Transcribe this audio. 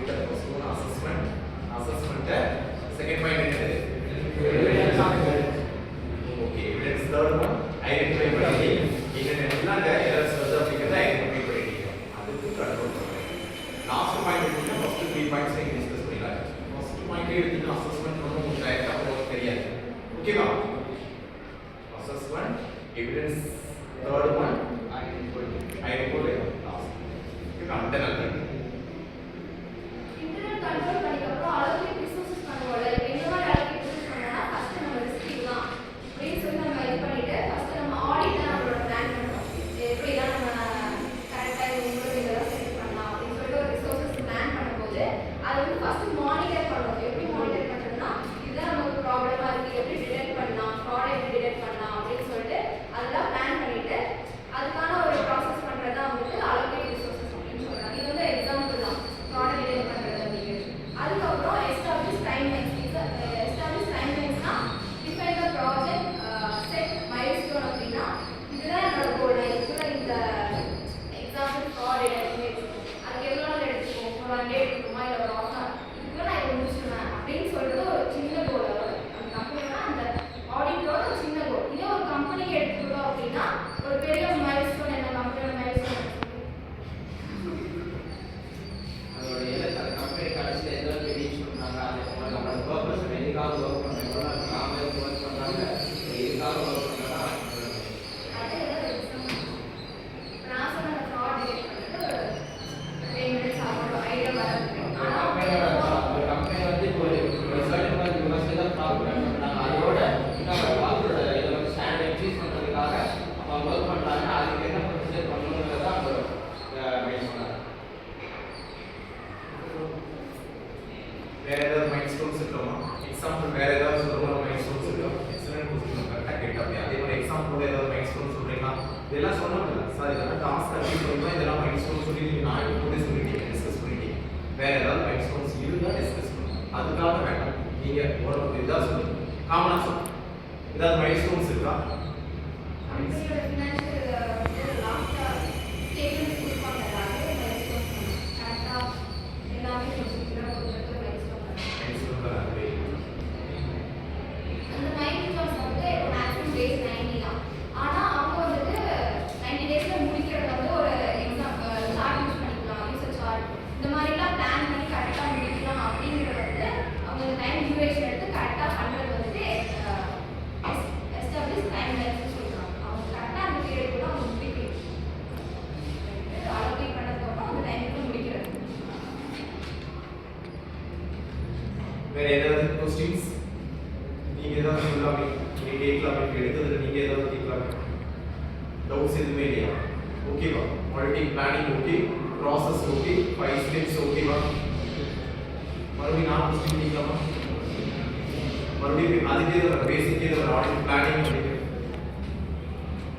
சொல்லிட்டேன். First one assessment. Assessment second point என்னது? Okay, evidence. Third one identify பண்ணி என்னென்ன எரர்ஸ் வருது அப்படிங்கறத ஐடென்டிஃபை பண்ணிட்டீங்க. அதுக்கு கண்ட்ரோல் பண்ணுங்க. லாஸ்ட் பாயிண்ட் எடுத்தீங்கன்னா ஃபர்ஸ்ட் 3 பாயிண்ட்ஸ் நீங்க டிஸ்கஸ் பண்ணிடலாம். ஃபர்ஸ்ட் பாயிண்ட் எடுத்தீங்கன்னா அசஸ்மெண்ட் ஒன்றும் உங்களுக்கு டைரக்டா உங்களுக்கு தெரியாது. ஓகேவா? Assessment, evidence, third one identify last. ஓகேவா? அந்த நல்லது. இன்டர்னல் கண்ட்ரோல் பண்ணிக்கப்புறம் அலோகேட் ரிசோர்சஸ் பண்ணுவோம்ல. என்ன மாதிரி அலோகேட் ரிசோர்ஸ் பண்ணா ஃபர்ஸ்ட் நம்ம ரிஸ்க் தான் அப்படின்னு சொல்லி நம்ம இது பண்ணிட்டு ஃபர்ஸ்ட் நம்ம ஆடிட் நம்மளோட பிளான் பண்ணணும். எப்படிலாம் நம்ம கரெக்டா உங்களுக்கு இதெல்லாம் செட் பண்ணலாம் அப்படின்னு சொல்லிட்டு ஒரு ரிசோர்சஸ் பிளான் பண்ணும்போது அதை வந்து ஃபர்ஸ்ட் மானிட்டர் பண்ணணும். எப்படி மானிட்டர் பண்றதுன்னா இதுதான் நமக்கு ப்ராப்ளமா இருக்கு, எப்படி டிடெக்ட் பண்ணலாம், ஃப்ராட் எப்படி டிடெக்ட் பண்ணலாம் அப்படின்னு சொல்லிட்டு அதெல்லாம் பிளான் பண்ணிட்டு அதுக்கான ஒரு ப்ராசஸ் பண்றதா வந்து அலோகேட் ரிசோர்சஸ் அப்படின்னு சொல்றாங்க. இது வந்து எக்ஸாம்பிள் தான் ஃப்ராட் டிடெக்ட் பண்றது அப்படிங்கிறது. அதுக்கப்புறம் எஸ்டாப்ளிஷ் டைம்லைன்ஸ். எஸ்டாப்ளிஷ் டைம்லைன்ஸ்னா define the project, set milestone அப்படின்னா இதுதான் என்னோட கோல். நான் இதுக்குள்ள இந்த எக்ஸாம்பிள் ஃப்ராட் டிடெக்ட் அதுக்கு எவ்வளோ நாள் எடுத்துக்கும், ஒரு 1 டே எடுத்துக்குமா இல்லை ஒரு ஹாஃப் அன் இதுக்குள்ள நான் இதை முடிச்சிடுவேன் அப்படின்னு சொல்றது ஒரு சின்ன கோல். அந்த கம்பெனியோட அந்த ஆடிட்டோட ஒரு சின்ன கோல். இதே ஒரு கம்பெனிக்கு எடுத்துக்கிட்டோம் அப்படின்னா ஒரு பெரிய மைல்ஸ்டோன், என்ன கம்பெனியோட மைல்ஸ்டோன் அதோட அந்த கம்பெனி கடைசியில் ஏதோ ரீச் பண்ணாங்க. அந்த பர்பஸ் எதுக்காக ஒர்க் பண்ணுறாங்க, நாம எதுக்கு ஒர்க் பண்ணுறாங்க, எதுக்காக ஒர்க் பண்ணுறாங்க. அது நான் சொன்ன ஃப்ராட் டிடெக்ட் பண்ணிட்டு 10 மினிட்ஸ் ஆகும் ஐடியா வரதுக்கு. ஒரு கம்பெனி வந்து இப்போ ஒரு சர்டன் மாதிரி யூனிவர்சிட்டி தான் ப்ராப்ளம் பண்ணுறாங்க. அதோட இன்னும் அவங்களோட இதை வந்து ஸ்டாண்டர்ட் இன்க்ரீஸ் பண்ணுறதுக்காக அவங்க ஒர்க் பண்ணுறாங்க. அதுக்கு என்ன ப்ரொசீஜர் பண்ணணுங்கிறத அவங்க மெயின் பண்ணாங்க. வேற ஏதாவது மைல்ஸ்டோன்ஸ் இருக்குமா? எக்ஸாம்பிள் வேற ஏதாவது சொல்லுங்க. மைல்ஸ்டோன்ஸ் இருக்கா? Excellent question. கரெக்ட்டா கேட்டீங்க. அதே மாதிரி எக்ஸாம்பிள் ஏதாவது மைல்ஸ்டோன்ஸ் சொல்றீங்களா? இதெல்லாம் சொன்னோம்ல சார், இதெல்லாம் டாஸ்க் அச்சீவ் பண்ணா இதெல்லாம் மைல்ஸ்டோன்ஸ் சொல்லி நீங்க நான் இப்போதே சொல்லிட்டீங்க, டிஸ்கஸ் பண்ணிட்டீங்க. வேற ஏதாவது மைல்ஸ்டோன்ஸ் இருந்தா டிஸ்கஸ் பண்ணுங்க. அதுக்காக வேண்டாம், நீங்க ஒரு இதா சொல்லுங்க, காமனா சொல்லுங்க. ஏதாவது மைல்ஸ்டோன்ஸ் இருக்கா? கம்பெனியோட ஃபினான்ஷியல் லாஸ்டா ஸ்டேட்மென்ட் கொடுப்பாங்க. அது மைல்ஸ்டோன் கரெக்டா எல்லாமே சொல்லிக்கலாம். கொடுத்து மைல்ஸ்டோன் மைல்ஸ்டோன் தான். அந்த மைல்ஸ்டோன்ஸ் வந்து மேக்ஸிமம் டேஸ் 90 தான். ஆனா அவங்க வந்துட்டு 90 டேஸ்ல முடிக்கிறது வந்து ஒரு எக்ஸாம் சார்ட் யூஸ் பண்ணிக்கலாம், யூசர் சார்ட் இந்த மாதிரிலாம் பிளான் பண்ணி கரெக்டா முடிக்கலாம். அப்படிங்கிறது வந்து அவங்க டைம் டியூரேஷன் எடுத்து கரெக்டா பண்றது வந்துட்டு எஸ்டாப்ளிஷ் டைம் லைன்ஸ் சொல்றாங்க. அவங்க கரெக்டா அந்த பீரியட்குள்ள அவங்க முடிக்கணும். அலோகேட் பண்ணதுக்கு அப்புறம் அந்த டைமுக்குள்ள முடிக்கிறது. வேற ஏதாவது क्वेश्चंस நீங்க ஏதாவது சொல்லலாமே, நீங்க கேட்கலாமே, எடுத்ததுல நீங்க ஏதாவது கேட்கலாமே, டவுட்ஸ் எதுவுமே இல்லையா? ஓகேவா? Multi planning okay, process okay, 5 steps ஓகேவா? மறுபடியும் நான் क्वेश्चन கேட்கலாமா? மறுபடியும் அதுக்கே ஒரு பேசிக்கே ஒரு ஆடிட் பிளான்